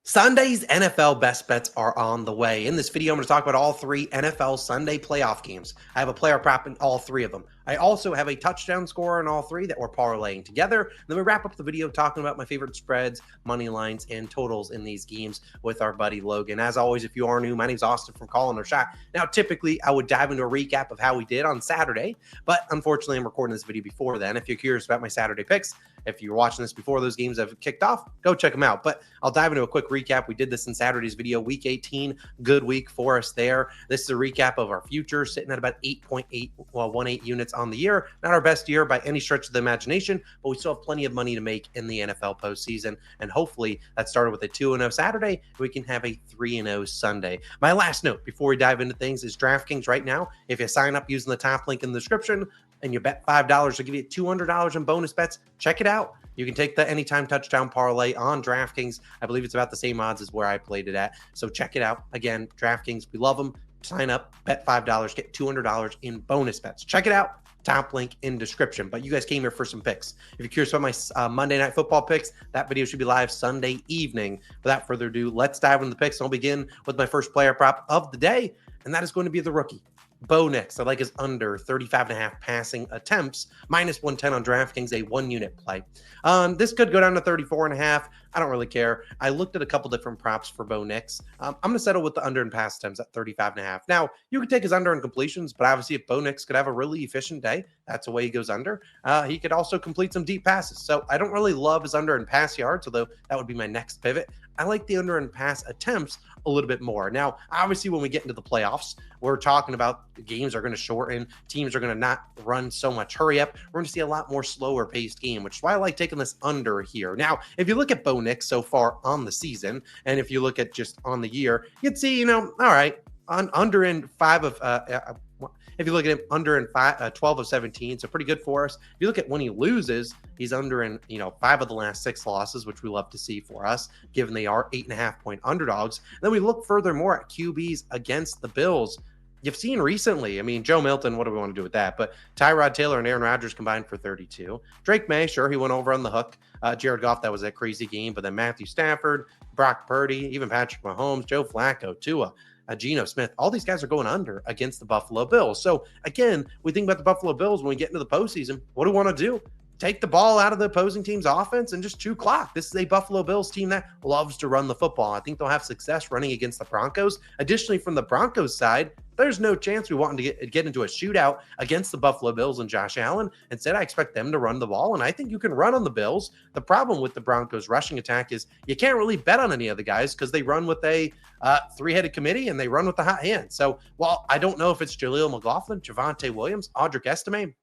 Sunday's NFL best bets are on the way. In this video, I'm going to talk about all three NFL Sunday playoff games. I have a player prop in all three of them. I also have a touchdown scorer in all three that we're parlaying together. And then we wrap up the video talking about my favorite spreads, money lines, and totals in these games with our buddy Logan. As always, if you are new, my name's Austin from Calling Our Shot. Now, typically, I would dive into a recap of how we did on Saturday, but unfortunately, I'm recording this video before then. If you're curious about my Saturday picks, if you're watching this before those games have kicked off, go check them out. But I'll dive into a quick recap. We did this in Saturday's video, week 18, good week for us there. This is a recap of our future, sitting at about 8.18 units on the year. Not our best year by any stretch of the imagination, but we still have plenty of money to make in the NFL postseason. And hopefully that started with a 2-0 Saturday. We can have a 3-0 Sunday. My last note before we dive into things is DraftKings right now. If you sign up using the top link in the description and you bet $5, they'll give you $200 in bonus bets. Check it out. You can take the anytime touchdown parlay on DraftKings. I believe it's about the same odds as where I played it at. So check it out. Again, DraftKings, we love them. Sign up, bet $5, get $200 in bonus bets. Check it out. Top link in description. But you guys came here for some picks. If you're curious about my Monday Night Football picks, that video should be live Sunday evening. Without further ado, let's dive into the picks. I'll begin with my first player prop of the day, and that is going to be the rookie, Bo Nix. I like his under 35.5 passing attempts, minus 110 on DraftKings, a 1-unit play. This could go down to 34.5. I don't really care. I looked at a couple different props for Bo Nix. I'm going to settle with the under in pass attempts at 35.5. Now, you could take his under in completions, but obviously if Bo Nix could have a really efficient day, that's the way he goes under. He could also complete some deep passes. So I don't really love his under in pass yards, although that would be my next pivot. I like the under in pass attempts a little bit more. Now, obviously, when we get into the playoffs, we're talking about the games are going to shorten. Teams are going to not run so much hurry up. We're going to see a lot more slower paced game, which is why I like taking this under here. Now, if you look at Bo Nix so far on the season, and if you look at just on the year, you'd see, all right, under in if you look at him under in 12 of 17, so pretty good for us. If you look at when he loses, he's under in 5 of the last 6 losses, which we love to see for us, given they are 8.5-point underdogs. And then we look furthermore at QBs against the Bills. You've seen recently, Joe Milton, what do we want to do with that? But Tyrod Taylor and Aaron Rodgers combined for 32. Drake May, sure, he went over on the hook. Jared Goff, that was a crazy game. But then Matthew Stafford, Brock Purdy, even Patrick Mahomes, Joe Flacco, Tua, Geno Smith, all these guys are going under against the Buffalo Bills. So again, we think about the Buffalo Bills when we get into the postseason. What do we want to do? Take the ball out of the opposing team's offense and just chew clock. This is a Buffalo Bills team that loves to run the football. I think they'll have success running against the Broncos. Additionally, from the Broncos side, there's no chance we want to get into a shootout against the Buffalo Bills and Josh Allen. Instead, I expect them to run the ball, and I think you can run on the Bills. The problem with the Broncos rushing attack is you can't really bet on any of the guys because they run with a three-headed committee and they run with the hot hand. So, while I don't know if it's Jaleel McLaughlin, Javonte Williams, Audric Estime,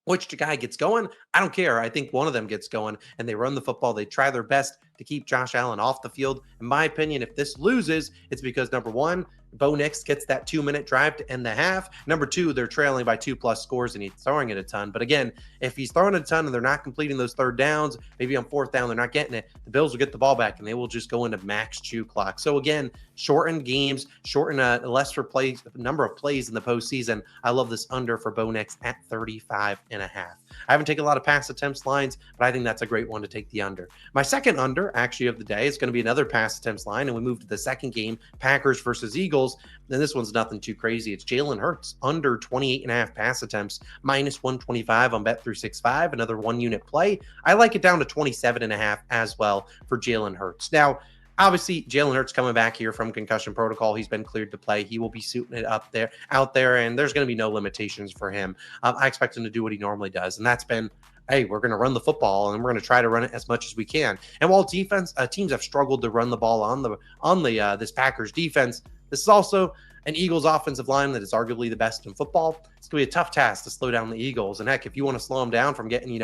which guy gets going, I don't care. I think one of them gets going and they run the football. They try their best to keep Josh Allen off the field. In my opinion, if this loses, it's because number one, Bo Nix gets that 2-minute drive to end the half. Number two, they're trailing by 2+ scores and he's throwing it a ton. But again, if he's throwing it a ton and they're not completing those third downs, maybe on fourth down, they're not getting it, the Bills will get the ball back and they will just go into max chew clock. So again, shortened games, shorten a lesser plays, number of plays in the postseason. I love this under for Bo Nix at 35.5. I haven't taken a lot of pass attempts lines, but I think that's a great one to take the under. My second under actually of the day is going to be another pass attempts line, and we move to the second game, Packers versus Eagles. And this one's nothing too crazy. It's Jalen Hurts under 28.5 pass attempts, minus 125 on Bet365, another 1-unit play. I like it down to 27.5 as well for Jalen Hurts. Now, obviously, Jalen Hurts coming back here from concussion protocol. He's been cleared to play. He will be suiting it out there, and there's going to be no limitations for him. I expect him to do what he normally does, and that's been, hey, we're going to run the football, and we're going to try to run it as much as we can. And while teams have struggled to run the ball on this Packers defense, this is also an Eagles offensive line that is arguably the best in football. It's going to be a tough task to slow down the Eagles. And heck, if you want to slow them down from getting,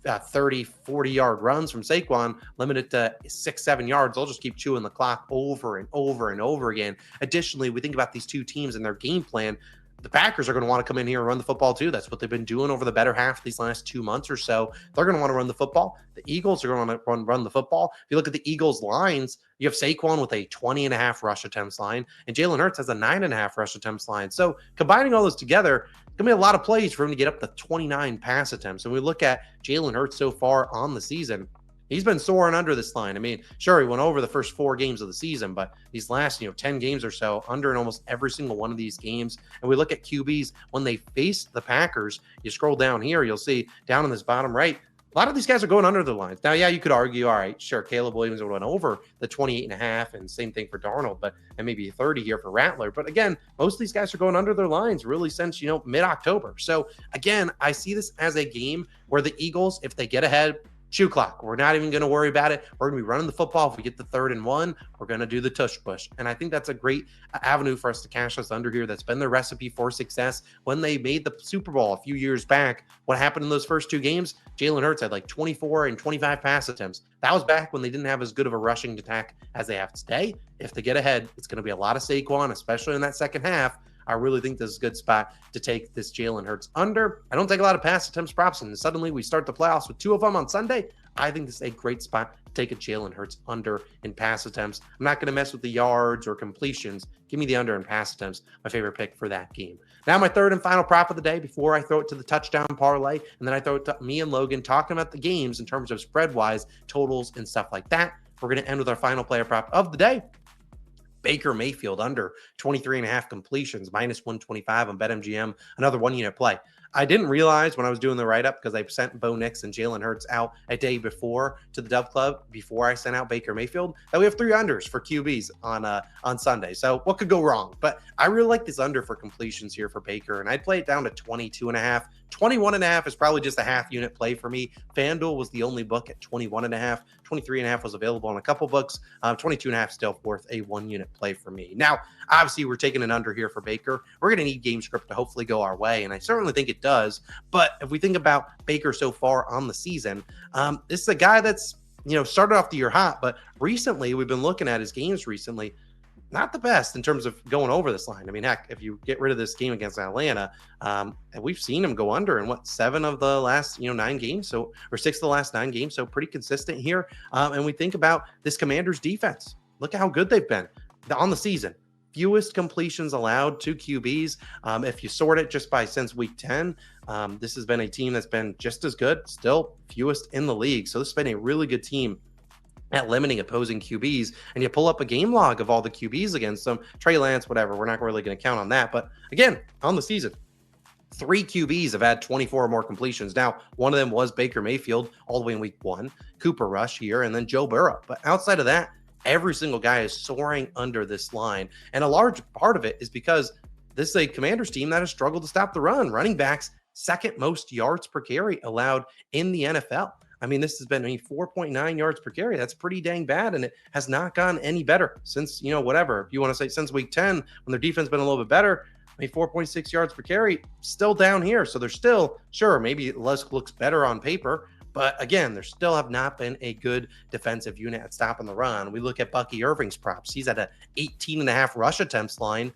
30, 40-yard runs from Saquon, limited to 6-7 yards, they'll just keep chewing the clock over and over and over again. Additionally, we think about these two teams and their game plan. The Packers are going to want to come in here and run the football too. That's what they've been doing over the better half of these last 2 months or so. They're going to want to run the football. The Eagles are going to want to run the football. If you look at the Eagles lines, you have Saquon with a 20.5 rush attempts line, and Jalen Hurts has a 9.5 rush attempts line. So combining all those together, going to be a lot of plays for him to get up to 29 pass attempts. And we look at Jalen Hurts so far on the season, He's been soaring under this line. I mean, sure, he went over the first 4 games of the season, but these last, 10 games or so, under in almost every single one of these games. And we look at QBs when they face the Packers. You scroll down here, you'll see down in this bottom right, a lot of these guys are going under the lines. Now, yeah, you could argue, all right, sure, Caleb Williams went over the 28.5, and same thing for Darnold, and maybe 30 here for Rattler. But again, most of these guys are going under their lines really since, mid-October. So again, I see this as a game where the Eagles, if they get ahead, shoe clock. We're not even going to worry about it. We're going to be running the football. If we get the 3rd and 1, we're going to do the tush push. And I think that's a great avenue for us to cash this under here. That's been their recipe for success. When they made the Super Bowl a few years back, what happened in those first 2 games? Jalen Hurts had like 24 and 25 pass attempts. That was back when they didn't have as good of a rushing attack as they have today. If they get ahead, it's going to be a lot of Saquon, especially in that second half. I really think this is a good spot to take this Jalen Hurts under. I don't take a lot of pass attempts props, and suddenly we start the playoffs with 2 of them on Sunday. I think this is a great spot to take a Jalen Hurts under in pass attempts. I'm not going to mess with the yards or completions. Give me the under in pass attempts, my favorite pick for that game. Now my 3rd and final prop of the day before I throw it to the touchdown parlay, and then I throw it to me and Logan talking about the games in terms of spread-wise, totals, and stuff like that. We're going to end with our final player prop of the day. Baker Mayfield under 23.5 completions, minus 125 on BetMGM, another 1-unit play. I didn't realize when I was doing the write-up, because I sent Bo Nix and Jalen Hurts out a day before to the DubClub, before I sent out Baker Mayfield, that we have 3 unders for QBs on Sunday. So what could go wrong? But I really like this under for completions here for Baker, and I'd play it down to 22.5. 21.5 is probably just a half-unit play for me. FanDuel was the only book at 21.5. 23.5 was available on a couple books. 22.5 still worth a 1-unit play for me. Now, obviously, we're taking an under here for Baker. We're going to need game script to hopefully go our way, and I certainly think it does. But if we think about Baker so far on the season, this is a guy that's, started off the year hot, but recently we've been looking at his games recently. Not the best in terms of going over this line. I mean, heck, if you get rid of this game against Atlanta, and we've seen him go under in 7 of the last 9 games, or 6 of the last 9 games, so pretty consistent here. And we think about this Commanders defense. Look at how good they've been on the season. Fewest completions allowed to QBs. If you sort it just by since week 10, this has been a team that's been just as good, still fewest in the league. So this has been a really good team at limiting opposing QBs, and you pull up a game log of all the QBs against them. Trey Lance, whatever, we're not really going to count on that. But again, on the season, 3 QBs have had 24 or more completions. Now, one of them was Baker Mayfield all the way in week 1, Cooper Rush here, and then Joe Burrow. But outside of that, every single guy is soaring under this line. And a large part of it is because this is a Commanders team that has struggled to stop the run. Running backs, 2nd most yards per carry allowed in the NFL. I mean, this has been 4.9 yards per carry. That's pretty dang bad, and it has not gotten any better since, whatever. If you want to say since week 10, when their defense been a little bit better, 4.6 yards per carry, still down here. So they're still, sure, maybe looks better on paper, but again, there still have not been a good defensive unit at stopping the run. We look at Bucky Irving's props. He's at a 18.5 rush attempts line.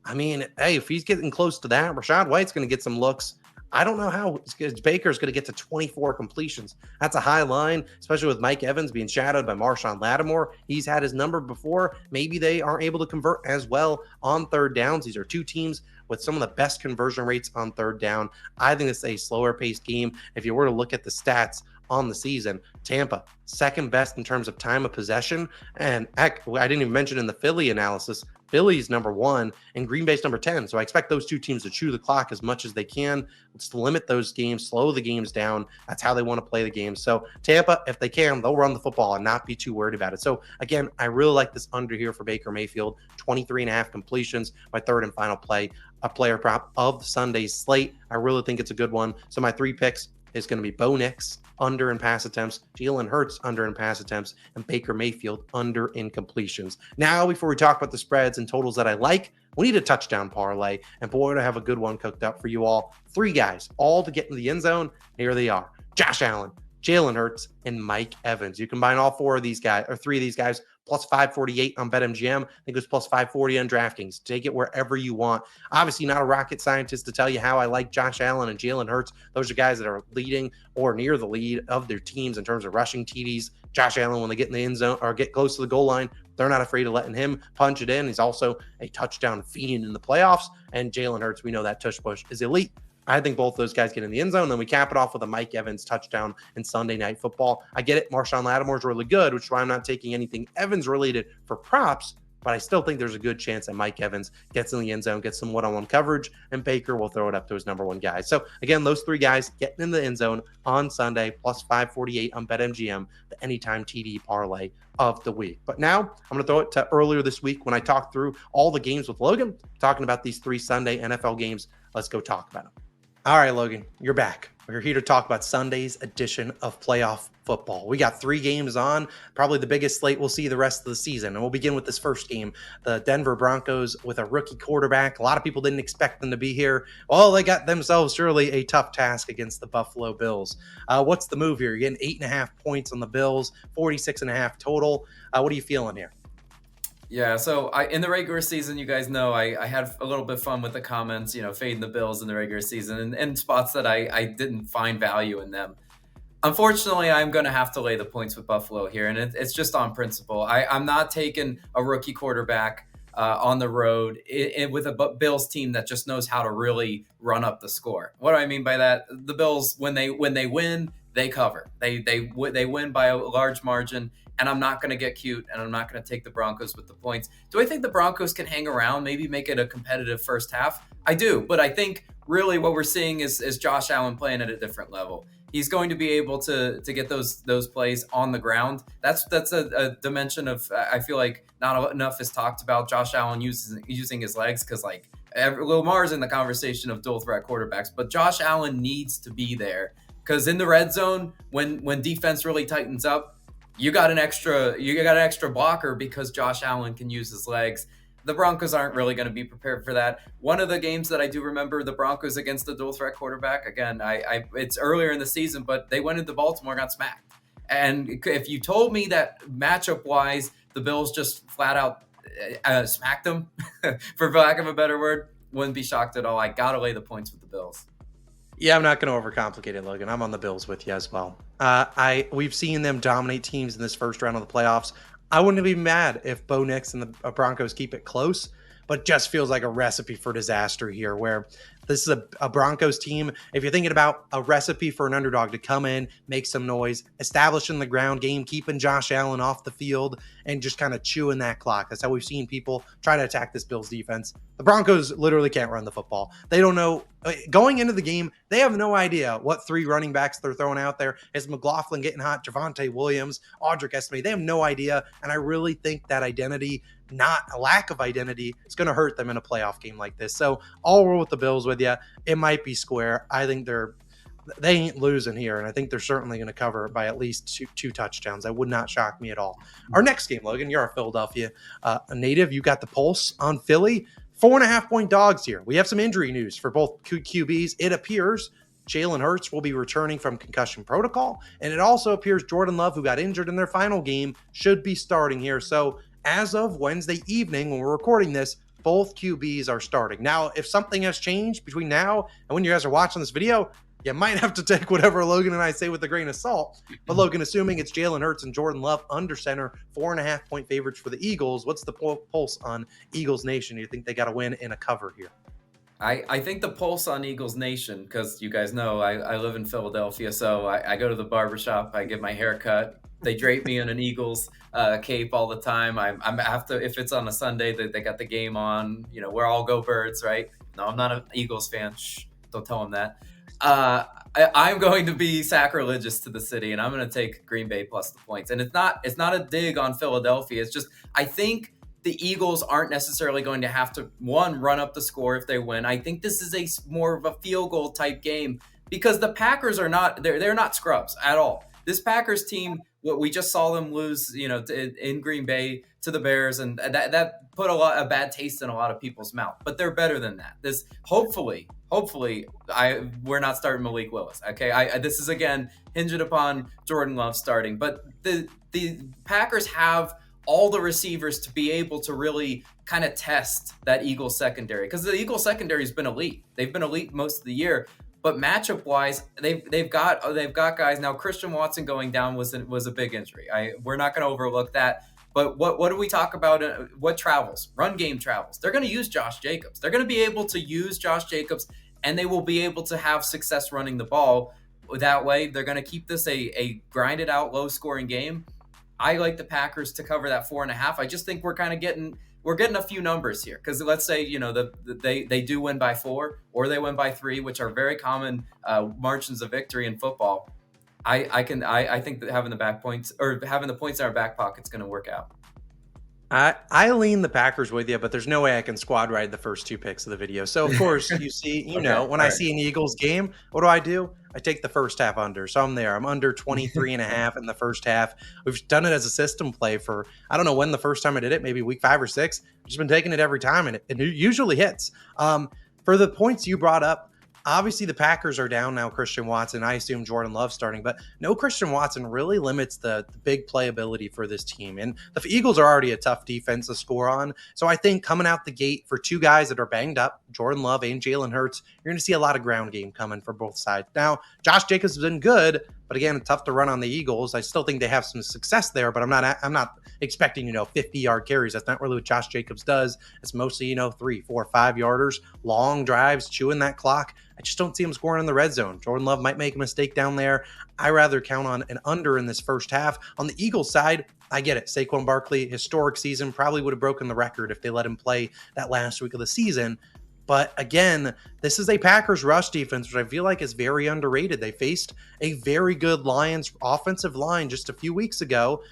I mean, hey, if he's getting close to that, Rachaad White's going to get some looks. I don't know how Baker's going to get to 24 completions. That's a high line, especially with Mike Evans being shadowed by Marshawn Lattimore. He's had his number before. Maybe they aren't able to convert as well on 3rd downs. These are 2 teams with some of the best conversion rates on 3rd down. I think it's a slower paced game. If you were to look at the stats on the season, Tampa, 2nd best in terms of time of possession. And heck, I didn't even mention in the Philly analysis, Philly's number 1 and Green Bay's number 10. So I expect those 2 teams to chew the clock as much as they can. Let's limit those games, slow the games down. That's how they want to play the game. So Tampa, if they can, they'll run the football and not be too worried about it. So again, I really like this under here for Baker Mayfield, 23.5 completions, my 3rd and final play, a player prop of Sunday's slate. I really think it's a good one. So my 3 picks is going to be Bo Nix, under in pass attempts, Jalen Hurts under in pass attempts, and Baker Mayfield under in completions. Now, before we talk about the spreads and totals that I like, we need a touchdown parlay, and boy, do I have a good one cooked up for you all. 3 guys, all to get into the end zone. Here they are: Josh Allen, Jalen Hurts, and Mike Evans. You combine all 4 of these guys, or 3 of these guys, plus 548 on BetMGM. I think it was plus 540 on DraftKings. Take it wherever you want. Obviously, not a rocket scientist to tell you how I like Josh Allen and Jalen Hurts. Those are guys that are leading or near the lead of their teams in terms of rushing TDs. Josh Allen, when they get in the end zone or get close to the goal line, they're not afraid of letting him punch it in. He's also a touchdown fiend in the playoffs. And Jalen Hurts, we know that tush push is elite. I think both those guys get in the end zone. Then we cap it off with a Mike Evans touchdown in Sunday Night Football. I get it. Marshawn Lattimore's really good, which is why I'm not taking anything Evans related for props. But I still think there's a good chance that Mike Evans gets in the end zone, gets some one-on-one coverage, and Baker will throw it up to his number one guy. So, again, those three guys getting in the end zone on Sunday, plus 548 on BetMGM, the anytime TD parlay of the week. But now I'm going to throw it to earlier this week when I talked through all the games with Logan, talking about these 3 Sunday NFL games. Let's go talk about them. All right, Logan, you're back. We're here to talk about Sunday's edition of playoff football. We got 3 games on, probably the biggest slate we'll see the rest of the season. And we'll begin with this first game, the Denver Broncos with a rookie quarterback. A lot of people didn't expect them to be here. Well, they got themselves surely a tough task against the Buffalo Bills. What's the move here? You're getting 8.5 points on the Bills, 46.5 total. What are you feeling here? Yeah, so in the regular season, you guys know I had a little bit of fun with the comments, fading the Bills in the regular season and spots that I didn't find value in them. Unfortunately, I'm going to have to lay the points with Buffalo here, and it's just on principle. I'm not taking a rookie quarterback on the road with a Bills team that just knows how to really run up the score. What do I mean by that? The Bills, when they win, they cover. They win by a large margin. And I'm not going to get cute, and I'm not going to take the Broncos with the points. Do I think the Broncos can hang around, maybe make it a competitive first half? I do, but I think really what we're seeing is Josh Allen playing at a different level. He's going to be able to get those plays on the ground. That's a dimension of, I feel like not enough is talked about. Josh Allen using his legs, because like Lamar's in the conversation of dual threat quarterbacks, but Josh Allen needs to be there, because in the red zone, when defense really tightens up, you got an extra blocker because Josh Allen can use his legs. The Broncos aren't really going to be prepared for that. One of the games that I do remember, the Broncos against the dual threat quarterback, again, it's earlier in the season, but they went into Baltimore and got smacked. And if you told me that matchup wise, the Bills just flat out smacked them, for lack of a better word, wouldn't be shocked at all. I got to lay the points with the Bills. Yeah, I'm not going to overcomplicate it, Logan. I'm on the Bills with you as well. We've seen them dominate teams in this first round of the playoffs. I wouldn't be mad if Bo Nix and the Broncos keep it close, but just feels like a recipe for disaster here, where this is a Broncos team. If you're thinking about a recipe for an underdog to come in, make some noise, establishing the ground game, keeping Josh Allen off the field, and just kind of chewing that clock. That's how we've seen people try to attack this Bills defense. The Broncos literally can't run the football. They don't know. Going into the game, they have no idea what 3 running backs they're throwing out there. Is McLaughlin getting hot? Javonte Williams, Audric Estime? They have no idea. And I really think that identity, not a lack of identity, is going to hurt them in a playoff game like this. So I'll roll with the Bills with you. It might be square. I think they ain't losing here, and I think they're certainly going to cover by at least two touchdowns. That would not shock me at all. Our next game, Logan, you're a Philadelphia native. You got the pulse on Philly. 4.5 point dogs here. We have some injury news for both QBs. It appears Jalen Hurts will be returning from concussion protocol, and it also appears Jordan Love, who got injured in their final game, should be starting here. So as of Wednesday evening, when we're recording this, both QBs are starting. Now, if something has changed between now and when you guys are watching this video, you might have to take whatever Logan and I say with a grain of salt. But Logan, assuming it's Jalen Hurts and Jordan Love under center, 4.5 point favorites for the Eagles. What's the pulse on Eagles Nation? You think they got to win in a cover here? I think the pulse on Eagles Nation, because you guys know I live in Philadelphia, so I go to the barbershop, I get my hair cut. They drape me in an Eagles cape all the time. I'm after, if it's on a Sunday, they got the game on, we're all go Birds, right? No, I'm not an Eagles fan. Shh, don't tell them that. I'm going to be sacrilegious to the city, and I'm going to take Green Bay plus the points. And it's not a dig on Philadelphia. It's just, I think the Eagles aren't necessarily going to have to, run up the score if they win. I think this is more of a field goal type game, because the Packers are not, they're not scrubs at all. This Packers team, what we just saw them lose, in Green Bay to the Bears, and that put a bad taste in a lot of people's mouth. But they're better than that. This hopefully, we're not starting Malik Willis. Okay, this is again hinged upon Jordan Love starting, but the Packers have all the receivers to be able to really kind of test that Eagles secondary, because the Eagles secondary has been elite. They've been elite most of the year. But matchup wise, they've got guys now. Christian Watson going down was a big injury. We're not going to overlook that. But what do we talk about? What travels? Run game travels. They're going to use Josh Jacobs. They're going to be able to use Josh Jacobs and they will be able to have success running the ball. That way, they're going to keep this a grinded out, low scoring game. I like the Packers to cover that 4.5. I just think we're kind of getting a few numbers here, because let's say they do win by 4 or they win by 3, which are very common margins of victory in football. I think that having the points in our back pocket is going to work out. I lean the Packers with you, but there's no way I can squad ride the first 2 picks of the video. So of course you see, when I see an Eagles game, what do? I take the first half under. So I'm there. I'm under 23.5 in the first half. We've done it as a system play for, I don't know when the first time I did it, maybe week 5 or 6. I've just been taking it every time, and it usually hits. For the points you brought up, obviously the Packers are down now Christian Watson. I assume Jordan Love starting, but no Christian Watson really limits the big playability for this team. And the Eagles are already a tough defense to score on. So I think coming out the gate for 2 guys that are banged up, Jordan Love and Jalen Hurts, you're going to see a lot of ground game coming for both sides. Now, Josh Jacobs has been good, but again, it's tough to run on the Eagles. I still think they have some success there, but I'm not expecting, 50-yard carries. That's not really what Josh Jacobs does. It's mostly, 3, 4, 5-yarders, long drives, chewing that clock. I just don't see him scoring in the red zone. Jordan Love might make a mistake down there. I rather count on an under in this first half. On the Eagles side, I get it. Saquon Barkley, historic season, probably would have broken the record if they let him play that last week of the season. But again, this is a Packers rush defense, which I feel like is very underrated. They faced a very good Lions offensive line just a few weeks ago.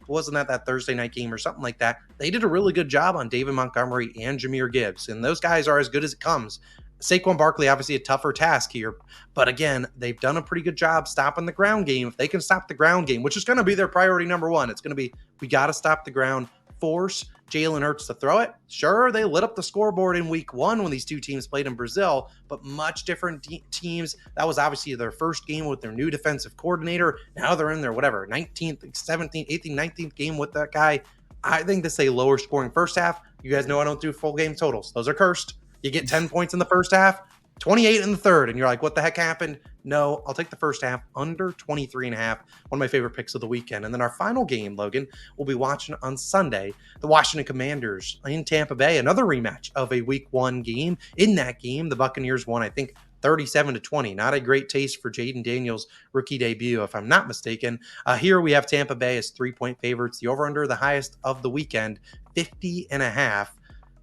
Wasn't that Thursday night game or something like that? They did a really good job on David Montgomery and Jahmyr Gibbs, and those guys are as good as it comes. Saquon Barkley, obviously a tougher task here, but again, they've done a pretty good job stopping the ground game. If they can stop the ground game, which is going to be their priority number 1, it's going to be, we got to stop the ground, force Jalen Hurts to throw it. Sure, they lit up the scoreboard in week 1 when these 2 teams played in Brazil, but much different teams. That was obviously their first game with their new defensive coordinator. Now they're in their 19th, 17th, 18th, 19th game with that guy. I think this is a lower scoring first half. You guys know I don't do full game totals. Those are cursed. You get 10 points in the first half, 28 in the third, and you're like, what the heck happened? No, I'll take the first half under 23.5. One of my favorite picks of the weekend. And then our final game, Logan, we'll be watching on Sunday, the Washington Commanders in Tampa Bay, another rematch of a week 1 game. In that game, the Buccaneers won, I think, 37-20. Not a great taste for Jaden Daniels' rookie debut, if I'm not mistaken. Here we have Tampa Bay as 3-point favorites. The over-under, the highest of the weekend, 50.5.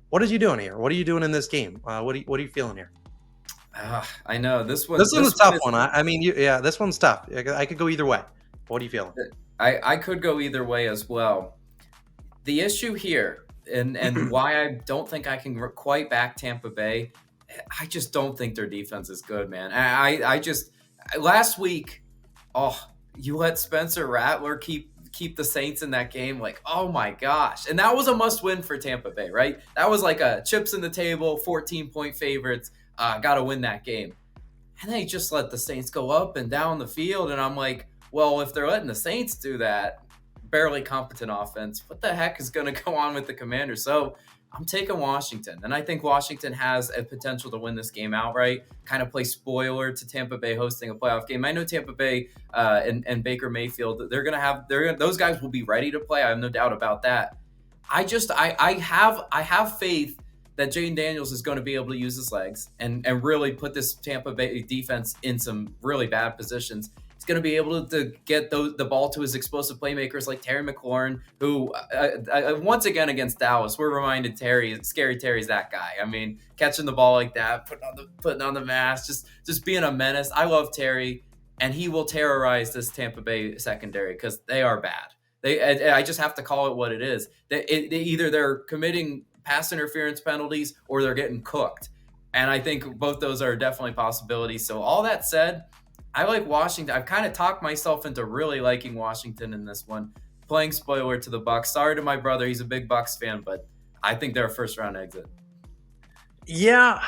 What are you doing here? What are you doing in this game? What are you feeling here? I know this one's a tough one. I mean, this one's tough. I could go either way. What are you feeling? I could go either way as well. The issue here, and why I don't think I can quite back Tampa Bay, I just don't think their defense is good, man. I just last week, you let Spencer Rattler keep the Saints in that game, like, oh my gosh. And that was a must win for Tampa Bay, right? That was like a chips in the table, 14-point favorites, got to win that game. And they just let the Saints go up and down the field. And I'm like, well, if they're letting the Saints do that, barely competent offense, what the heck is going to go on with the Commanders? So I'm taking Washington, and I think Washington has a potential to win this game outright, kind of play spoiler to Tampa Bay hosting a playoff game. I know Tampa Bay and Baker Mayfield, those guys will be ready to play. I have no doubt about that. I have faith that Jaden Daniels is going to be able to use his legs and really put this Tampa Bay defense in some really bad positions. He's going to be able to get the ball to his explosive playmakers like Terry McLaurin, who once again against Dallas, we're reminded Scary Terry's that guy. I mean, catching the ball like that, putting on the mask, just being a menace. I love Terry, and he will terrorize this Tampa Bay secondary because they are bad. I just have to call it what it is. Either they're committing pass interference penalties or they're getting cooked, and I think both those are definitely possibilities. So all that said, I like Washington. I've kind of talked myself into really liking Washington in this one. Playing spoiler to the Bucks. Sorry to my brother. He's a big Bucks fan, but I think they're a first-round exit. Yeah,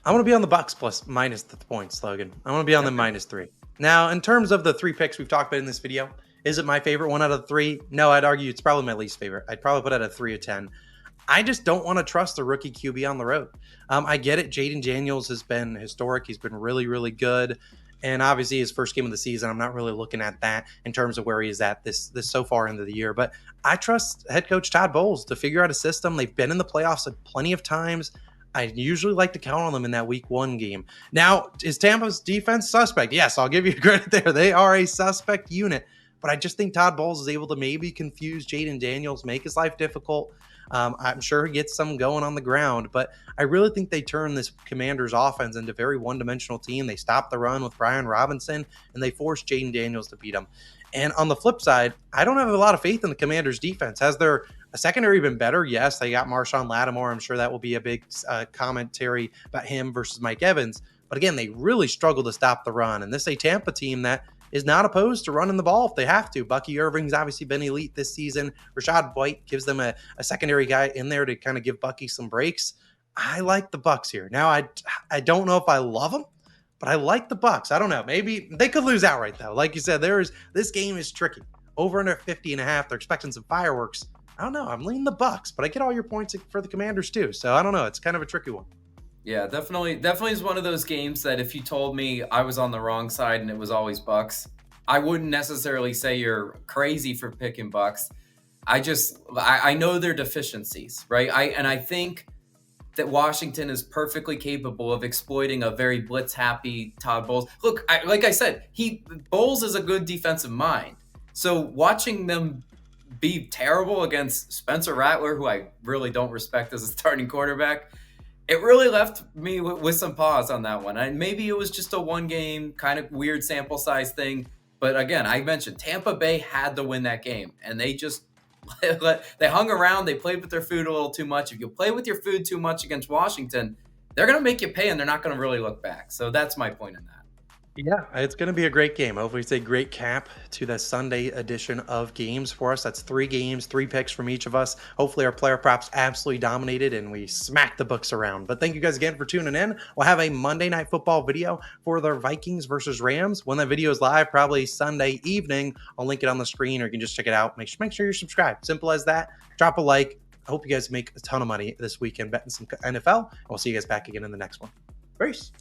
I want to be on the Bucks minus the points, Logan. I want to be on the -3. Now, in terms of the 3 picks we've talked about in this video, is it my favorite one out of the 3? No, I'd argue it's probably my least favorite. I'd probably put it at 3 of 10. I just don't want to trust the rookie QB on the road. I get it. Jaden Daniels has been historic. He's been really, really good. And obviously his first game of the season, I'm not really looking at that in terms of where he is at this so far into the year. But I trust head coach Todd Bowles to figure out a system. They've been in the playoffs plenty of times. I usually like to count on them in that week 1 game. Now, is Tampa's defense suspect? Yes, I'll give you credit there. They are a suspect unit, but I just think Todd Bowles is able to maybe confuse Jaden Daniels, make his life difficult. I'm sure he gets some going on the ground, but I really think they turn this Commanders offense into a very one-dimensional team. They stop the run with Brian Robinson, and they force Jaden Daniels to beat them. And on the flip side, I don't have a lot of faith in the Commanders' defense. Has their secondary been better? Yes, they got Marshawn Lattimore. I'm sure that will be a big commentary about him versus Mike Evans. But again, they really struggle to stop the run. And this is a Tampa team that is not opposed to running the ball if they have to. Bucky Irving's obviously been elite this season. Rashad White gives them a secondary guy in there to kind of give Bucky some breaks. I like the Bucks here. Now, I don't know if I love them, but I like the Bucks. I don't know. Maybe they could lose outright, though. Like you said, this game is tricky. Over under 50.5. They're expecting some fireworks. I don't know. I'm leaning the Bucks, but I get all your points for the Commanders too. So I don't know. It's kind of a tricky one. Yeah, definitely is one of those games that if you told me I was on the wrong side and it was always Bucks, I wouldn't necessarily say you're crazy for picking Bucks. I know their deficiencies, right? I think that Washington is perfectly capable of exploiting a very blitz-happy Todd Bowles. Look, like I said, Bowles is a good defensive mind. So watching them be terrible against Spencer Rattler, who I really don't respect as a starting quarterback, it really left me with some pause on that one. And maybe it was just a one-game kind of weird sample size thing. But again, I mentioned Tampa Bay had to win that game, and they just they hung around. They played with their food a little too much. If you play with your food too much against Washington, they're going to make you pay, and they're not going to really look back. So that's my point in that. Yeah, it's going to be a great game. Hopefully, it's a great cap to the Sunday edition of games for us. That's 3 games, 3 picks from each of us. Hopefully, our player props absolutely dominated and we smacked the books around. But thank you guys again for tuning in. We'll have a Monday Night Football video for the Vikings versus Rams. When that video is live, probably Sunday evening, I'll link it on the screen or you can just check it out. Make sure you're subscribed. Simple as that. Drop a like. I hope you guys make a ton of money this weekend betting some NFL. And we'll see you guys back again in the next one. Peace.